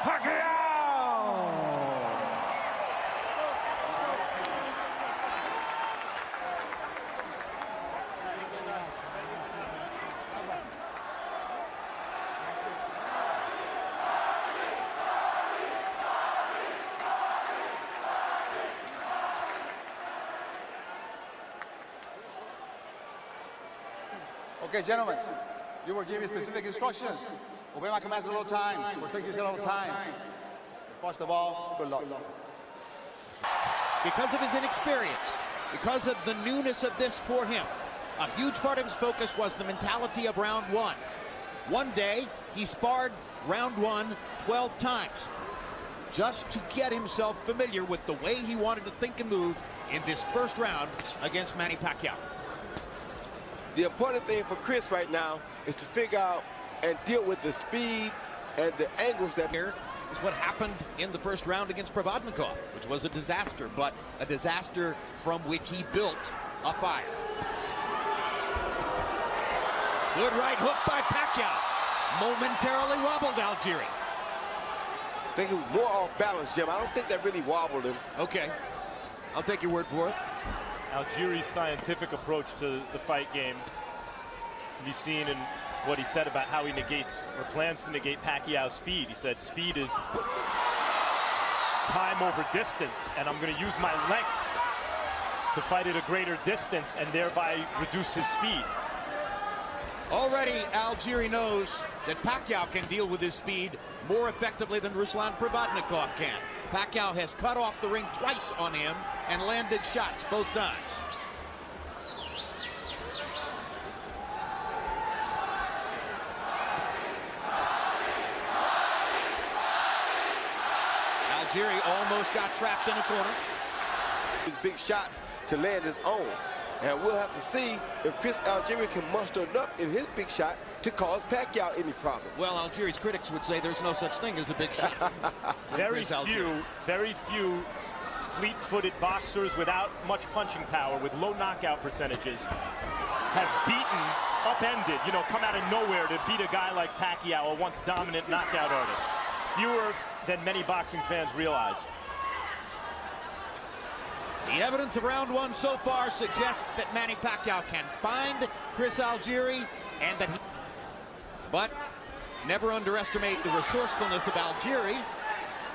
Pacquiao! Okay, gentlemen, you were given specific instructions. Obey my commands at all times. Protect yourself at all times. Watch the ball. Good luck. Because of his inexperience, because of the newness of this for him, a huge part of his focus was the mentality of round one. One day, he sparred round one 12 times just to get himself familiar with the way he wanted to think and move in this first round against Manny Pacquiao. The important thing for Chris right now is to figure out and deal with the speed and the angles that... Here is what happened in the first round against Provodnikov, which was a disaster, but a disaster from which he built a fire. Good right hook by Pacquiao. Momentarily wobbled Algieri. I think it was more off balance, Jim. I don't think that really wobbled him. Okay, I'll take your word for it. Algieri's scientific approach to the fight game can be seen in what he said about how he negates or plans to negate Pacquiao's speed. He said speed is time over distance, and I'm going to use my length to fight at a greater distance and thereby reduce his speed. Already Algieri knows that Pacquiao can deal with his speed more effectively than Ruslan Provodnikov can. Pacquiao has cut off the ring twice on him and landed shots both times. Algieri almost got trapped in a corner. His big shots to land his own. And we'll have to see if Chris Algieri can muster enough in his big shot to cause Pacquiao any problem. Well, Algieri's critics would say there's no such thing as a big shot. Very few fleet-footed boxers without much punching power, with low knockout percentages, have beaten, upended, come out of nowhere to beat a guy like Pacquiao, a once dominant knockout artist. Fewer than many boxing fans realize. The evidence of round one so far suggests that Manny Pacquiao can find Chris Algieri, and that he... But never underestimate the resourcefulness of Algieri,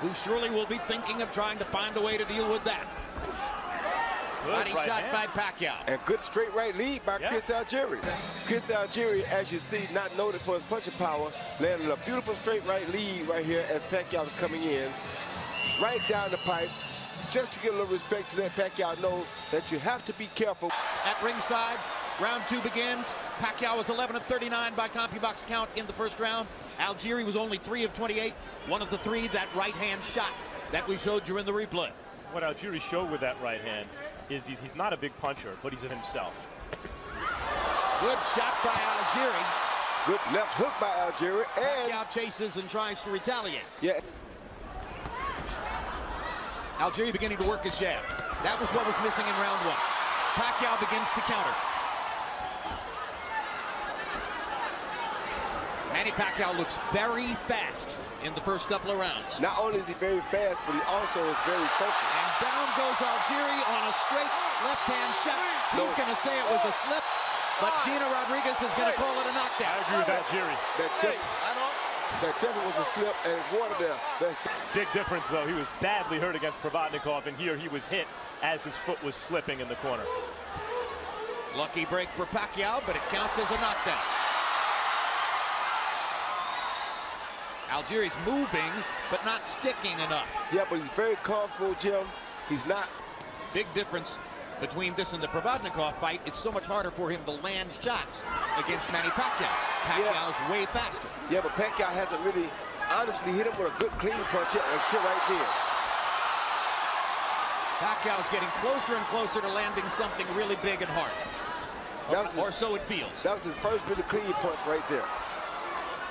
who surely will be thinking of trying to find a way to deal with that. Body shot by Pacquiao. And good straight right lead by Chris Algieri. Chris Algieri, as you see, not noted for his punching power, landed a beautiful straight right lead right here as Pacquiao was coming in. Right down the pipe. Just to give a little respect to let Pacquiao know that you have to be careful. At ringside, round two begins. Pacquiao was 11 of 39 by CompuBox count in the first round. Algieri was only 3 of 28. One of the three, that right hand shot that we showed you in the replay. What Algieri showed with that right hand is he's not a big puncher, but he's himself. Good shot by Algieri. Good left hook by Algieri. And Pacquiao chases and tries to retaliate. Yeah. Algieri beginning to work his jab. That was what was missing in round one. Pacquiao begins to counter. Manny Pacquiao looks very fast in the first couple of rounds. Not only is he very fast, but he also is very focused. And down goes Algieri on a straight left-hand shot. He's going to say it was a slip, but Gina Rodriguez is going to call it a knockdown. I agree with Algieri. That definitely was a slip, and it's one of them. Big difference, though. He was badly hurt against Provodnikov, and here he was hit as his foot was slipping in the corner. Lucky break for Pacquiao, but it counts as a knockdown. Algieri's moving, but not sticking enough. Yeah, but he's very comfortable, Jim. He's not. Big difference between this and the Provodnikov fight. It's so much harder for him to land shots against Manny Pacquiao. Pacquiao's way faster. Yeah, but Pacquiao hasn't really honestly hit him with a good clean punch yet until right there. Pacquiao's getting closer and closer to landing something really big and hard. Or so it feels. That was his first really clean punch right there.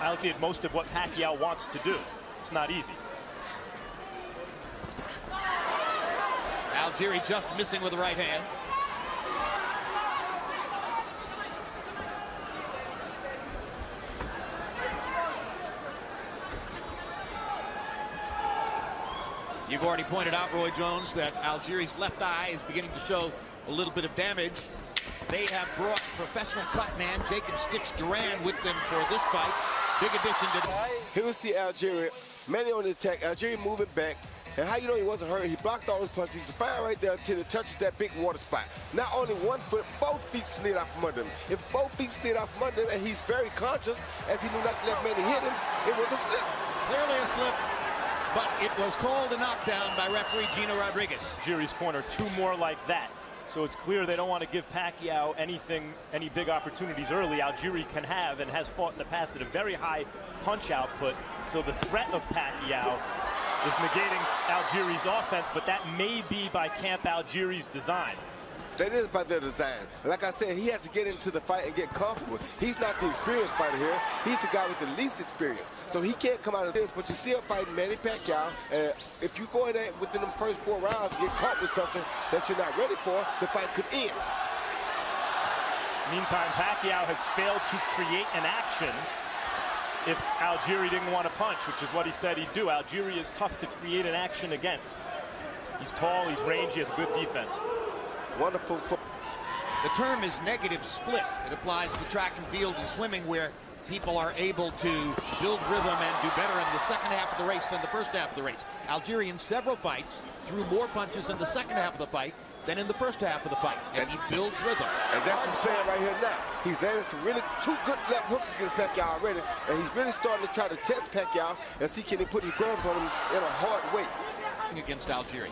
I'll get most of what Pacquiao wants to do. It's not easy. Algieri just missing with the right hand. You've already pointed out, Roy Jones, that Algieri's left eye is beginning to show a little bit of damage. They have brought professional cut man Jacob Stitch Duran with them for this fight. Big addition to this. Here we see Algieri, Manny on the attack, Algieri moving back. And how you know he wasn't hurt? He blocked all his punches. He's fine right there until it touches that big water spot. Not only one foot, both feet slid out from under him. If both feet slid out from under him and he's very conscious, as he knew not to let Manny hit him, it was a slip. Clearly a slip, but it was called a knockdown by referee Gino Rodriguez. Algieri's corner, 2 more like that. So it's clear they don't want to give Pacquiao any big opportunities early. Algieri can have and has fought in the past at a very high punch output. So the threat of Pacquiao is negating Algieri's offense, but that may be by Camp Algieri's design. That is by their design. Like I said, he has to get into the fight and get comfortable. He's not the experienced fighter here. He's the guy with the least experience. So he can't come out of this, but you're still fighting Manny Pacquiao. And if you go in there within the first 4 rounds and get caught with something that you're not ready for, the fight could end. Meantime, Pacquiao has failed to create an action if Algieri didn't want to punch, which is what he said he'd do. Algieri is tough to create an action against. He's tall, he's rangy, he has good defense. Wonderful. The term is negative split. It applies to track and field and swimming, where people are able to build rhythm and do better in the second half of the race than the first half of the race. Algieri in several fights threw more punches in the second half of the fight than in the first half of the fight, as he builds rhythm. And that's his plan right here now. He's landed some really 2 good left hooks against Pacquiao already, and he's really starting to try to test Pacquiao and see can he put his gloves on him in a hard way. Against Algieri.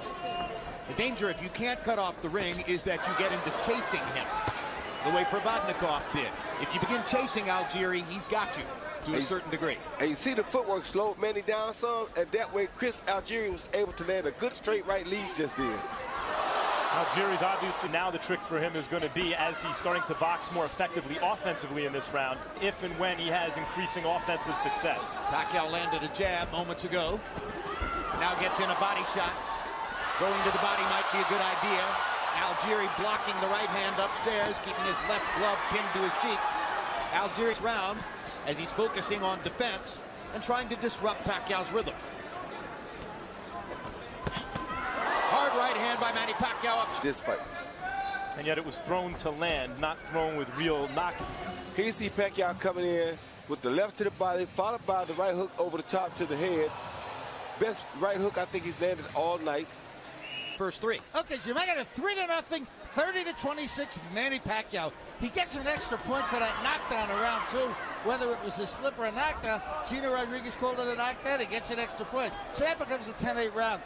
The danger, if you can't cut off the ring, is that you get into chasing him, the way Provodnikov did. If you begin chasing Algieri, he's got you to a certain degree. And you see the footwork slowed Manny down some, and that way Chris Algieri was able to land a good straight right lead just then. Algieri's obviously now the trick for him is going to be, as he's starting to box more effectively offensively in this round, if and when he has increasing offensive success. Pacquiao landed a jab moments ago. Now gets in a body shot. Going to the body might be a good idea. Algieri blocking the right hand upstairs, keeping his left glove pinned to his cheek. Algieri's round as he's focusing on defense and trying to disrupt Pacquiao's rhythm. Hard right hand by Manny Pacquiao up. This fight. And yet it was thrown to land, not thrown with real knock. Here you see Pacquiao coming in with the left to the body, followed by the right hook over the top to the head. Best right hook I think he's landed all night. First 3. Okay, so you might get a 3-0, 30-26 Manny Pacquiao. He gets an extra point for that knockdown in round 2. Whether it was a slip or a knockdown, Gino Rodriguez called it a knockdown. He gets an extra point. So that becomes a 10-8 round.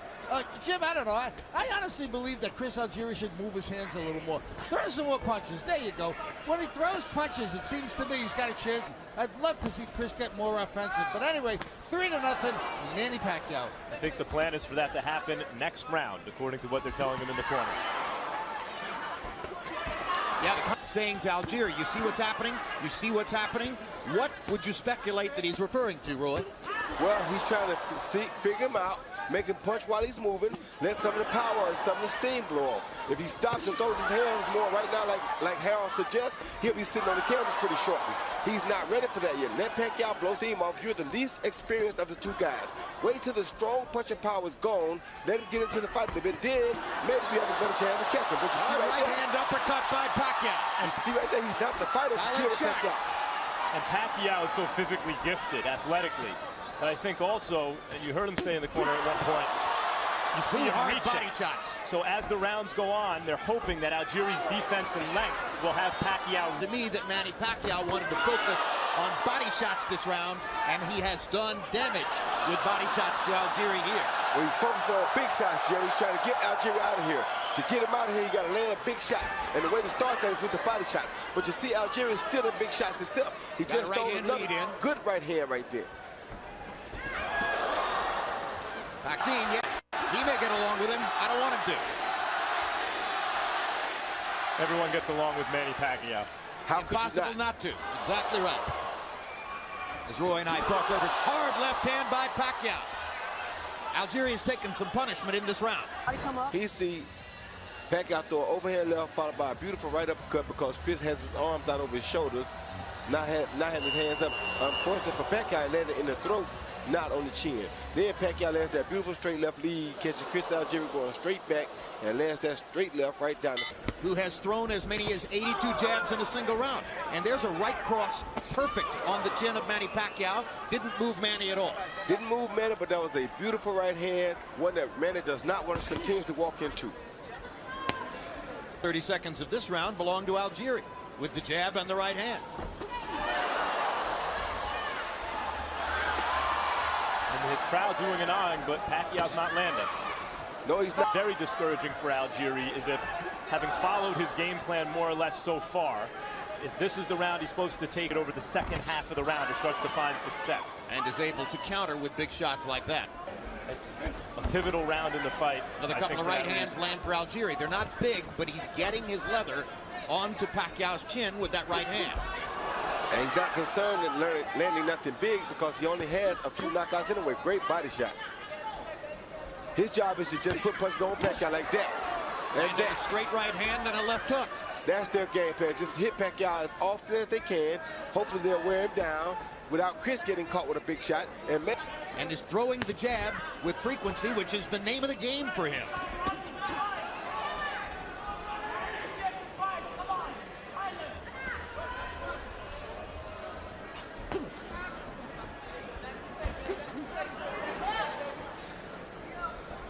Jim, I don't know. I honestly believe that Chris Algieri should move his hands a little more. Throw some more punches. There you go. When he throws punches, it seems to me he's got a chance. I'd love to see Chris get more offensive. But anyway, 3-0, Manny Pacquiao. I think the plan is for that to happen next round, according to what they're telling him in the corner. Yeah, saying to Algieri, you see what's happening? You see what's happening? What would you speculate that he's referring to, Roy? Well, he's trying to figure him out, make him punch while he's moving, let some of the power and some of the steam blow off. If he stops and throws his hands more right now, like Harold suggests, he'll be sitting on the canvas pretty shortly. He's not ready for that yet. Let Pacquiao blow steam off. You're the least experienced of the 2 guys. Wait till the strong punching power is gone. Let him get into the fight a little bit. Then maybe we have a better chance of catching him. But you see right there, hand uppercut by Pacquiao. You see right there, he's not the fighter to kill Pacquiao. And Pacquiao is so physically gifted, athletically. But I think also, and you heard him say in the corner at one point, you see him reaching. Body shots. So as the rounds go on, they're hoping that Algieri's defense and length will have Pacquiao. To me, that Manny Pacquiao wanted to focus on body shots this round, and he has done damage with body shots to Algieri here. Well, he's focusing on big shots, Jerry. He's trying to get Algieri out of here. To get him out of here, you got to land big shots. And the way to start that is with the body shots. But you see Algieri is still in big shots himself. He just stole another good right hand right there. Maxine, yeah, he may get along with him. I don't want him to. Everyone gets along with Manny Pacquiao. How impossible not to. Exactly right. As Roy and I talk over, hard left hand by Pacquiao. Algieri has taken some punishment in this round. He see Pacquiao throw an overhand left followed by a beautiful right uppercut because Chris has his arms out over his shoulders, not having his hands up. Unfortunately for Pacquiao, he landed in the throat. not on the chin. Then Pacquiao lands that beautiful straight left lead, catches Chris Algieri going straight back and lands that straight left right down. Who has thrown as many as 82 jabs in a single round. And there's a right cross, perfect on the chin of Manny Pacquiao. Didn't move Manny at all. Didn't move Manny, but that was a beautiful right hand, one that Manny does not want to continue to walk into. 30 seconds of this round belong to Algieri with the jab and the right hand. And the crowd's oohing and ahhing, but Pacquiao's not landing. No, he's not. Very discouraging for Algieri, as if having followed his game plan more or less so far, if this is the round he's supposed to take it over the second half of the round, he starts to find success. And is able to counter with big shots like that. A pivotal round in the fight. Another couple of right hands land for Algieri. They're not big, but he's getting his leather onto Pacquiao's chin with that right hand. And he's not concerned in landing nothing big because he only has a few knockouts anyway. Great body shot. His job is to just put punches on Pacquiao like that. And a straight right hand and a left hook. That's their game plan. Just hit Pacquiao as often as they can. Hopefully they'll wear him down without Chris getting caught with a big shot. And is throwing the jab with frequency, which is the name of the game for him.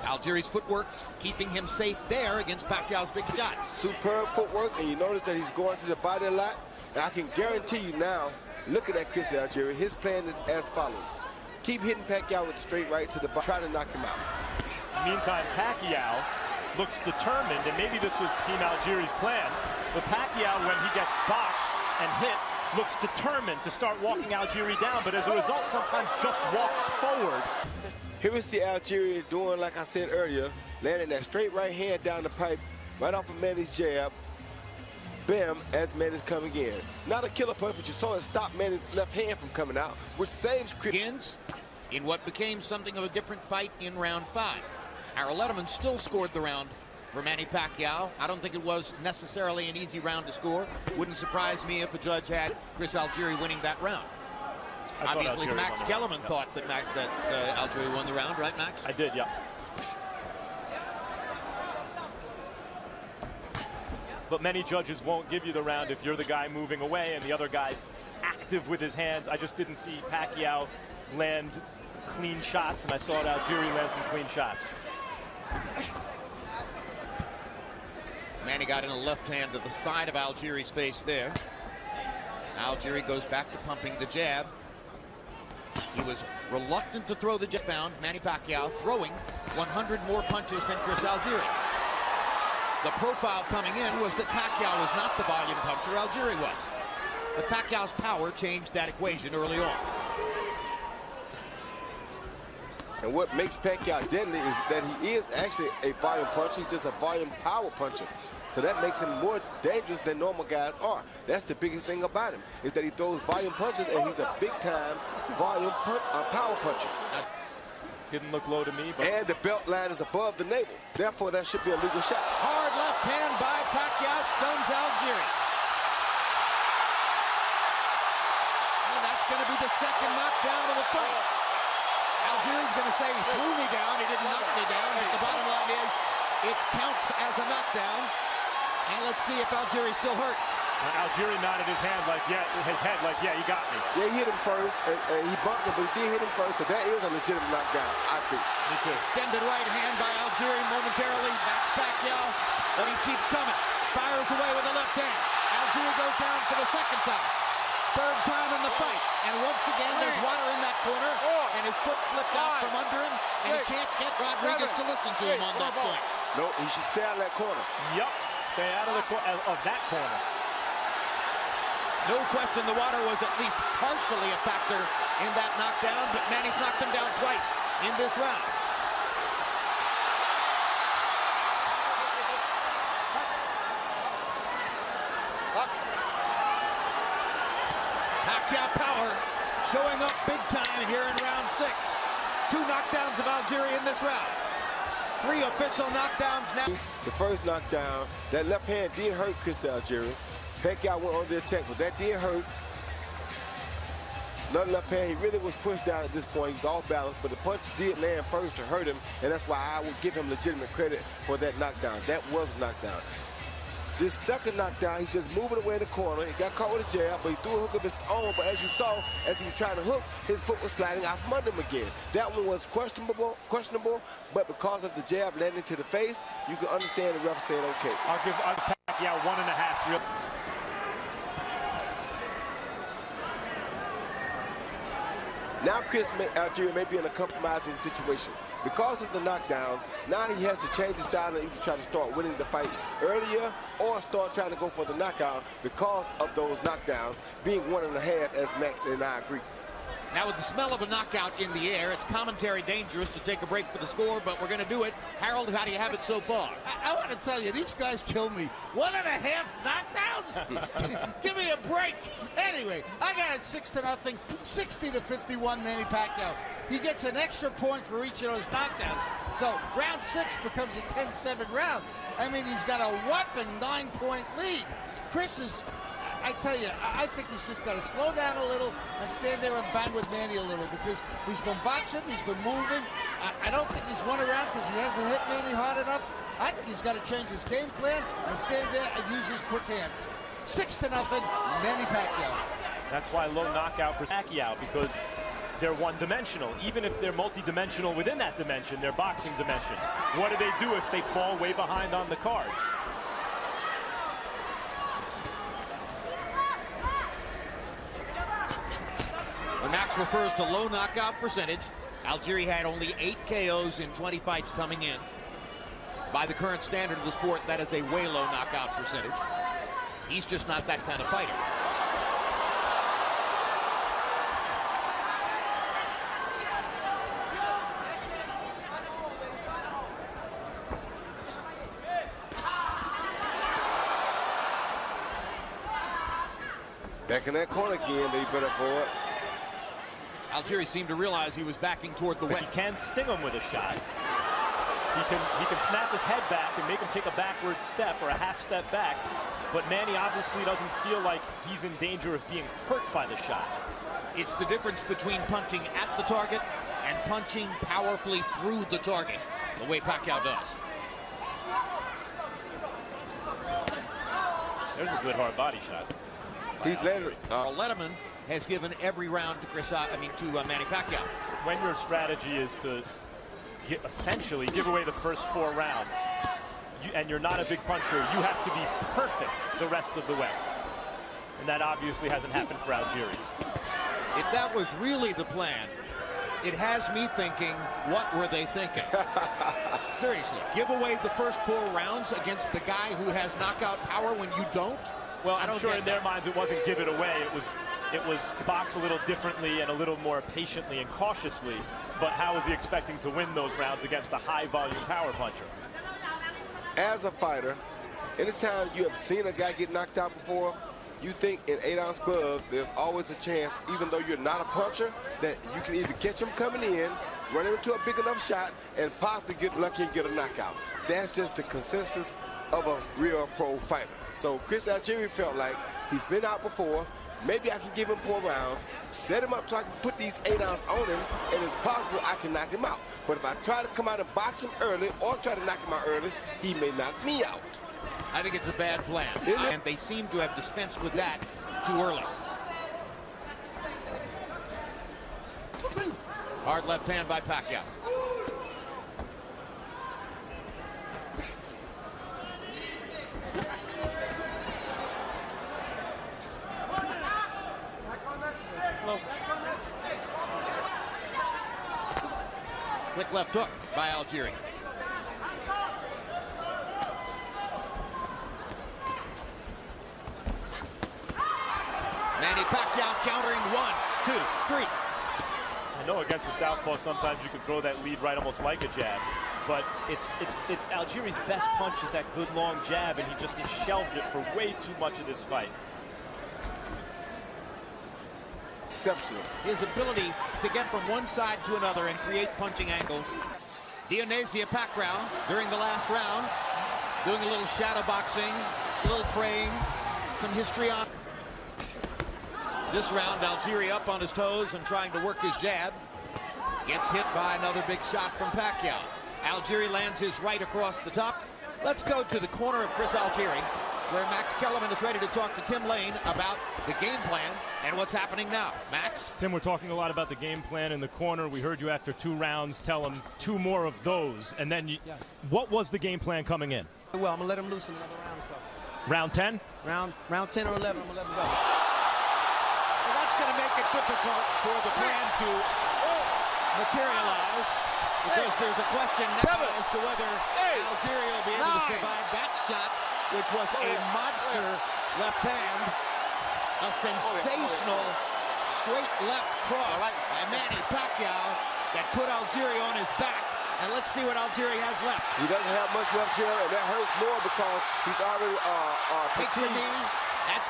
Algieri's footwork keeping him safe there against Pacquiao's big shots. Superb footwork, and you notice that he's going to the body a lot. And I can guarantee you now, looking at Chris Algieri, his plan is as follows. Keep hitting Pacquiao with the straight right to the body, try to knock him out. Meantime, Pacquiao looks determined, and maybe this was Team Algieri's plan, but Pacquiao, when he gets boxed and hit, looks determined to start walking Algieri down, but as a result, sometimes just walks forward. Here we see Algieri doing, like I said earlier, landing that straight right hand down the pipe, right off of Manny's jab. Bam, as Manny's coming in. Not a killer punch, but you saw it stop Manny's left hand from coming out, which saves Chris. In what became something of a different fight in round 5. Harold Letterman still scored the round for Manny Pacquiao. I don't think it was necessarily an easy round to score. Wouldn't surprise me if a judge had Chris Algieri winning that round. Obviously, Max Kellerman thought that Algieri won the round, right, Max? I did, yeah. But many judges won't give you the round if you're the guy moving away and the other guy's active with his hands. I just didn't see Pacquiao land clean shots, and I saw Algieri land some clean shots. Manny got in a left hand to the side of Algieri's face there. Algieri goes back to pumping the jab. He was reluctant to throw the jab. Found Manny Pacquiao throwing 100 more punches than Chris Algieri. The profile coming in was that Pacquiao was not the volume puncher, Algieri was. But Pacquiao's power changed that equation early on. And what makes Pacquiao deadly is that he is actually a volume puncher. He's just a volume power puncher. So that makes him more dangerous than normal guys are. That's the biggest thing about him, is that he throws volume punches, and he's a big-time volume power puncher. Didn't look low to me, but... And the belt line is above the navel. Therefore, that should be a legal shot. Hard left hand by Pacquiao stuns Algieri. And that's going to be the second knockdown of the fight. Algieri's going to say he threw me down, he didn't knock me down, but the bottom line is it counts as a knockdown. And let's see if Algieri's still hurt. Algieri nodded his head like, yeah, you got me. Yeah, he hit him first, and he bumped him, but he did hit him first, so that is a legitimate knockdown, I think. Me too. Extended right hand by Algieri momentarily, backs Pacquiao, but he keeps coming. Fires away with the left hand. Algieri goes down for the second time. Third time in the fight, and once again there's water in that corner, and his foot slipped out from under him, and he can't get Rodriguez to listen to him on that point. No, he should stay out of that corner. Yup, stay out of that corner. No question the water was at least partially a factor in that knockdown, but Manny's knocked him down twice in this round. Pacquiao power showing up big time here in round 6. 2 knockdowns of Algieri in this round. 3 official knockdowns now. The first knockdown, that left hand did hurt Chris Algieri. Pacquiao went on the attack, but that did hurt. Another left hand, he really was pushed down at this point. He's off balance, but the punches did land first to hurt him, and that's why I would give him legitimate credit for that knockdown. That was a knockdown. This second knockdown, he's just moving away in the corner. He got caught with a jab, but he threw a hook of his own. But as you saw, as he was trying to hook, his foot was sliding out from under him again. That one was questionable, but because of the jab landing to the face, you can understand the ref saying, okay. I'll give Pacquiao 1.5 real. Now Chris Algieri may be in a compromising situation. Because of the knockdowns, now he has to change his style and either try to start winning the fight earlier or start trying to go for the knockout because of those knockdowns being 1.5, as Max and I agree. Now with the smell of a knockout in the air, it's commentary dangerous to take a break for the score, but we're going to do it. Harold, how do you have it so far? I want to tell you, these guys kill me. 1.5 knockdowns? Give me a break. Anyway, I got it 6-0, 60-51 Manny Pacquiao. He gets an extra point for each of those knockdowns. So round 6 becomes a 10-7 round. I mean, he's got a whopping 9-point lead. Chris is... I tell you, I think he's just got to slow down a little and stand there and bang with Manny a little because he's been boxing, he's been moving. I don't think he's won around because he hasn't hit Manny hard enough. I think he's got to change his game plan and stand there and use his quick hands. 6-0, Manny Pacquiao. That's why low knockout for Pacquiao, because they're one-dimensional. Even if they're multi-dimensional within that dimension, they're boxing dimension. What do they do if they fall way behind on the cards? When Max refers to low knockout percentage, Algieri had only 8 KOs in 20 fights coming in. By the current standard of the sport, that is a way low knockout percentage. He's just not that kind of fighter. Back in that corner again, they put up for it. Algieri seemed to realize he was backing toward the He wet. can sting him with a shot. He can snap his head back and make him take a backward step or a half step back. But Manny obviously doesn't feel like he's in danger of being hurt by the shot. It's the difference between punching at the target and punching powerfully through the target, the way Pacquiao does. There's a good hard body shot. He's landed. Letterman has given every round to Manny Pacquiao. When your strategy is to essentially give away the first 4 rounds, and you're not a big puncher, you have to be perfect the rest of the way. And that obviously hasn't happened for Algieri. If that was really the plan, it has me thinking, what were they thinking? Seriously, give away the first 4 rounds against the guy who has knockout power when you don't? Well, I'm sure in their minds it wasn't give it away. It was box a little differently and a little more patiently and cautiously. But how is he expecting to win those rounds against a high-volume power puncher? As a fighter, anytime you have seen a guy get knocked out before, you think in 8-ounce gloves, there's always a chance, even though you're not a puncher, that you can either catch him coming in, run him into a big enough shot, and possibly get lucky and get a knockout. That's just the consensus of a real pro fighter. So Chris Algieri felt like he's been out before. Maybe I can give him 4 rounds, set him up so I can put these 8-ounce on him, and it's possible I can knock him out. But if I try to come out and box him early or try to knock him out early, he may knock me out. I think it's a bad plan. And they seem to have dispensed with that too early. Hard left hand by Pacquiao. Quick left hook by Algieri. Manny Pacquiao countering 1, 2, 3. I know against the southpaw sometimes you can throw that lead right almost like a jab, but it's Algieri's best punch is that good long jab, and he shelved it for way too much of this fight. Exceptional. His ability to get from one side to another and create punching angles. Dionisia Pacquiao during the last round doing a little shadow boxing, a little praying, some history on. This round, Algieri up on his toes and trying to work his jab. Gets hit by another big shot from Pacquiao. Algieri lands his right across the top. Let's go to the corner of Chris Algieri, where Max Kellerman is ready to talk to Tim Lane about the game plan and what's happening now. Max? Tim, we're talking a lot about the game plan in the corner. We heard you after 2 rounds tell him 2 more of those. And then, what was the game plan coming in? Well, I'm going to let him loose in another round or so. Round 10? Round 10 or 11, I'm going to let him go. Well, that's going to make it difficult for the plan to materialize, because there's a question now as to whether Algieri will be able to survive that shot, which was a monster left hand, a sensational straight left cross by Manny Pacquiao that put Algieri on his back. And let's see what Algieri has left. He doesn't have much left, Jerry, and that hurts more because he's already takes the knee.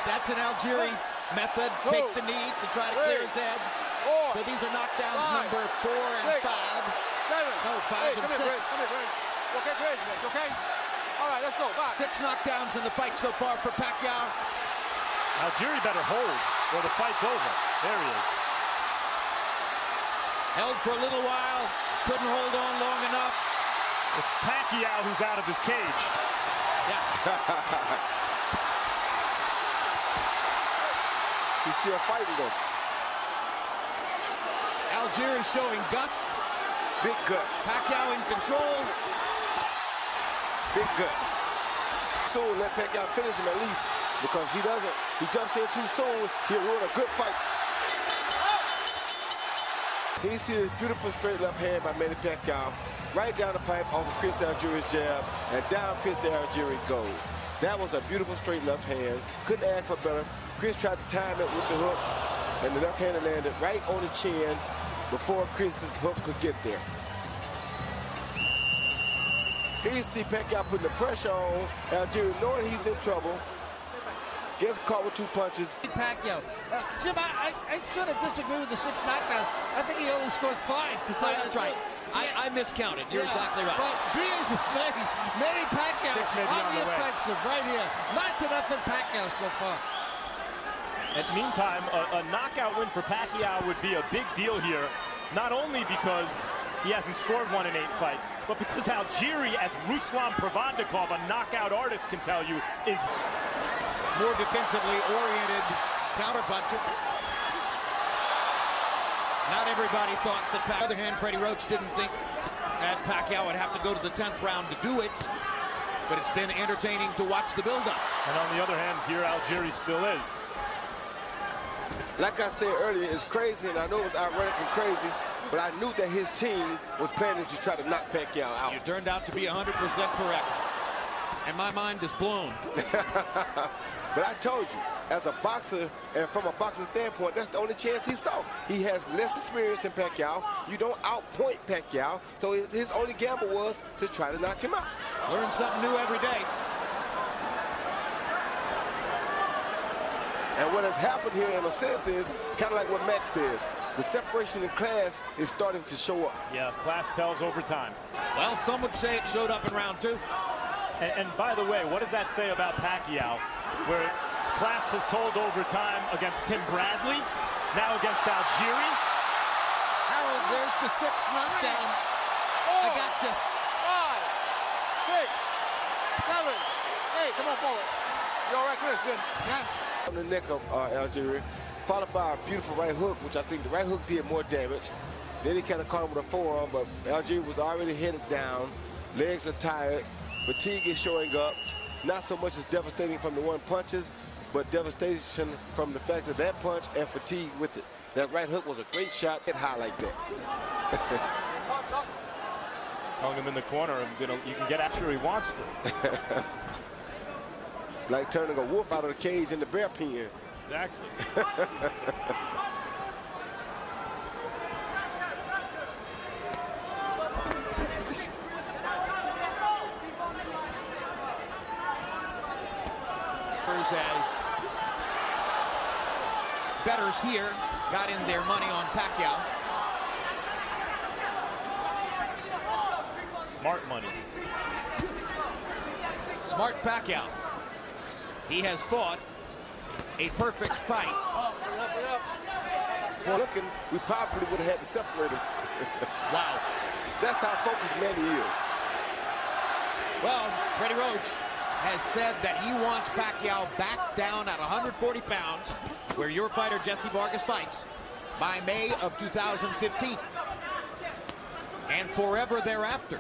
That's an Algieri method. Take the knee to try to clear his head. So these are knockdowns number 4 and 5. No, 5 and 6. Okay, Chris, okay? All right, let's go. Bye. 6 knockdowns in the fight so far for Pacquiao. Algieri better hold or the fight's over. There he is. Held for a little while. Couldn't hold on long enough. It's Pacquiao who's out of his cage. Yeah. He's still fighting, though. Algieri showing guts. Big guts. Pacquiao in control. Big guts. Soon let Pacquiao finish him at least, because if he doesn't, he jumps in too soon, he'll ruin a good fight. He sees a beautiful straight left hand by Manny Pacquiao, right down the pipe off of Chris Algieri's jab, and down Chris Algieri goes. That was a beautiful straight left hand. Couldn't ask for better. Chris tried to time it with the hook, and the left hand landed right on the chin before Chris's hook could get there. Here you see Pacquiao putting the pressure on Algieri, knowing he's in trouble. Gets caught with 2 punches. Pacquiao. Jim, I sort of disagree with the 6 knockdowns. I think he only scored 5. That's right. I miscounted. You're exactly right. But beers Manny Pacquiao 6 may be on the way. offensive right here. 9-0 Pacquiao so far. And meantime, a knockout win for Pacquiao would be a big deal here, not only because he hasn't scored 1 in 8 fights, but because Algieri, as Ruslan Pravandikov, a knockout artist, can tell you, is more defensively oriented counterpuncher. Not everybody thought that. On the other hand, Freddie Roach didn't think that Pacquiao would have to go to the 10th round to do it, but it's been entertaining to watch the build-up. And on the other hand, here Algieri still is. Like I said earlier, it's crazy, and I know it was ironic and crazy, but I knew that his team was planning to try to knock Pacquiao out. You turned out to be 100% correct. And my mind is blown. But I told you, as a boxer, and from a boxer standpoint, that's the only chance he saw. He has less experience than Pacquiao. You don't outpoint Pacquiao, so his only gamble was to try to knock him out. Learn something new every day. And what has happened here in a sense is kind of like what Max says. The separation in class is starting to show up. Yeah, class tells over time. Well, some would say it showed up in round 2. And by the way, what does that say about Pacquiao, where class has told over time against Tim Bradley, now against Algieri? Harold, there's the 6th knockdown. I got you. 5, 6, 7, 8. Come on forward. You all right, Christian? Yeah. On the neck of Algieri, followed by a beautiful right hook, which I think the right hook did more damage. Then he kind of caught him with a forearm, but Algieri was already headed down. Legs are tired. Fatigue is showing up. Not so much as devastating from the 1 punches, but devastation from the fact of that punch and fatigue with it. That right hook was a great shot. Hit high like that. Telling him in the corner, you can get after he wants to. It's like turning a wolf out of the cage in the bear pen. Exactly. As bettors here got in their money on Pacquiao. Smart money. Smart Pacquiao. He has fought a perfect fight. Well, looking, we probably would have had to separate him. Wow. That's how focused Manny is. Well, Freddie Roach has said that he wants Pacquiao back down at 140 pounds, where your fighter Jesse Vargas fights, by May of 2015. And forever thereafter.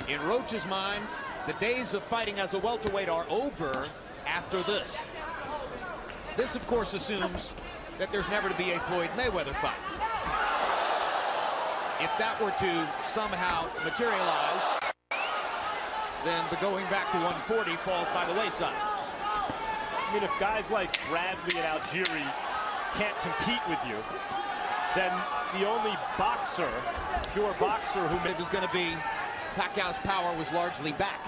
In Roach's mind, the days of fighting as a welterweight are over after this. This, of course, assumes that there's never to be a Floyd Mayweather fight. If that were to somehow materialize, then the going back to 140 falls by the wayside. I mean, if guys like Bradley and Algieri can't compete with you, then the only boxer, pure boxer who it was going to be Pacquiao's power was largely back.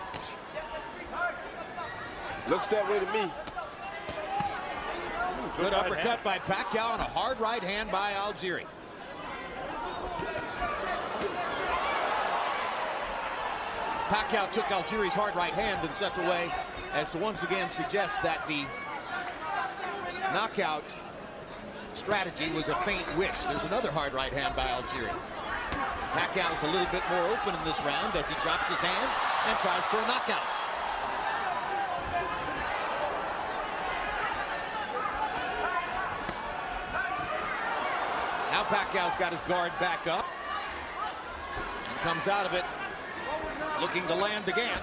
Looks that way to me. Good uppercut by Pacquiao and a hard right hand by Algieri. Pacquiao took Algieri's hard right hand in such a way as to once again suggest that the knockout strategy was a faint wish. There's another hard right hand by Algieri. Pacquiao's a little bit more open in this round as he drops his hands and tries for a knockout. Now Pacquiao's got his guard back up and comes out of it looking to land again.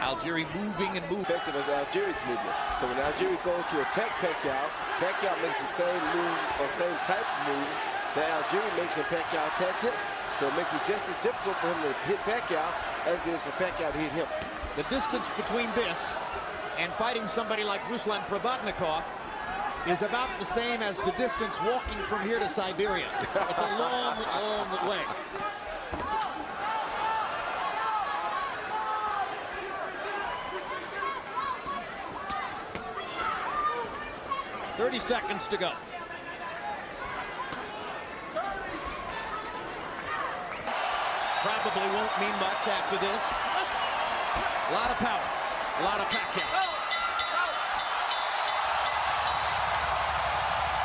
Algieri moving and moving. Effective as Algieri's movement. So when Algieri goes to attack Pacquiao, Pacquiao makes the same moves or same type of moves that Algieri makes when Pacquiao attacks him. So it makes it just as difficult for him to hit Pacquiao as it is for Pacquiao to hit him. The distance between this and fighting somebody like Ruslan Provodnikov is about the same as the distance walking from here to Siberia. It's a long, long way. Seconds to go. Probably won't mean much after this. A lot of power, a lot of Pacquiao.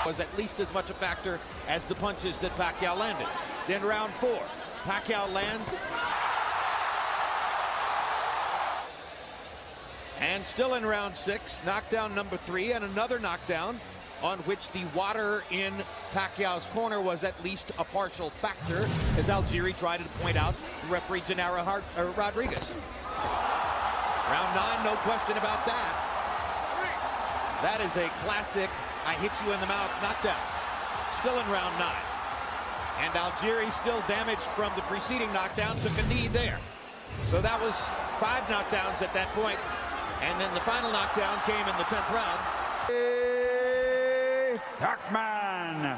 Was at least as much a factor as the punches that Pacquiao landed. Then round 4, Pacquiao lands. And still in round 6, knockdown number 3 and another knockdown on which the water in Pacquiao's corner was at least a partial factor, as Algieri tried to point out to referee Gennaro Rodriguez. Round 9, no question about that. That is a classic I hit you in the mouth knockdown. Still in round 9. And Algieri, still damaged from the preceding knockdown, took a knee there. So that was 5 knockdowns at that point. And then the final knockdown came in the 10th round. Hackman.